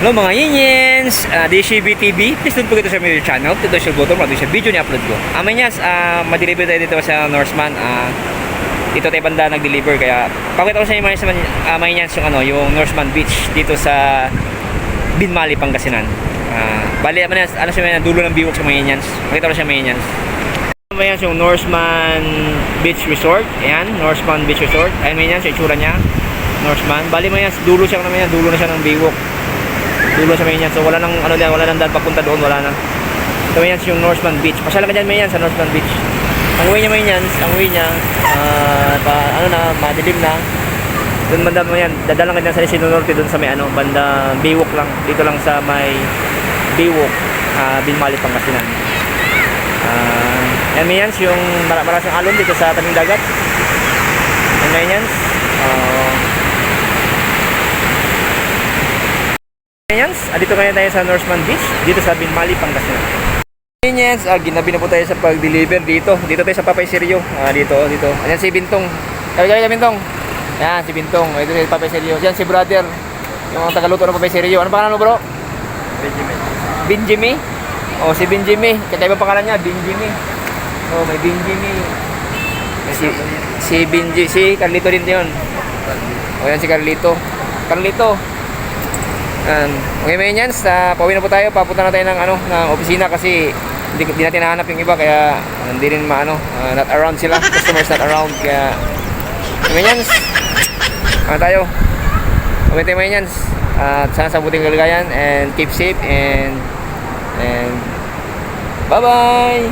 Hello mga Yiniens, this is BTV. Please don't forget to subscribe to my channel. Ito siya button para sa video ni upload ko. Yiniens, ma-deliver tayo dito sa Norseman. Dito tayo banda nag-deliver. Kaya pakita ko sa inyo mga Yiniens yung Norseman Beach dito sa Binmali, Pangasinan. Bali, ano siya, dulo ng biwok sa mga Yiniens. Pakita ko siya mga Yiniens. Ayan yung Norseman Beach Resort. Ayan, Norseman Beach Resort. Ayan mga Yiniens, yung itsura niya. Norseman. Bali mga Yiniens, dulo siya naman yan. Dulo na siya ng biwok. Dulo sa Mayans. So wala nang wala nang daan papunta doon, wala na. So Mayans yung Norseman Beach. Pasyalan ka diyan Mayans sa Norseman Beach. Ang way niya Mayans, madilim na. Doon banda mo yan, dadalang ka diyan sa Licino Norte doon sa may banda Biwok lang. Dito lang sa may Biwok, Binmali, Pangasinan. Yan Mayans yung maraming alon dito sa tabing dagat. Yan Mayans. Dito ngayon tayo sa Norseman Beach, dito sa Binmali, Pangasinan. Yiniens, ginabi na po tayo sa pag-deliver dito. Dito tayo sa Papay Seryo. Dito. Ayan si Bintong. Kaya Bintong. Ayan si Bintong. Ito si Papay Seryo. Ayan si brother. Yung tagaluto ng Papay Seryo. Ano pangalan mo bro? Benjamin. Benjamin? Oh, si Benjamin. Kaya ibang pangalan niya, Benjamin. Oh, may Benjamin. Si Benji, si Carlito din yun. O yan si Carlito. Okay mga Yiniens, pauwi na po tayo, papunta na tayo ng opisina kasi hindi natin nahanap yung iba kaya hindi rin not around sila, customers not around kaya mga Yiniens, tayo pauwi tayo mga Yiniens at sana sa buting kalagayan and keep safe and bye bye.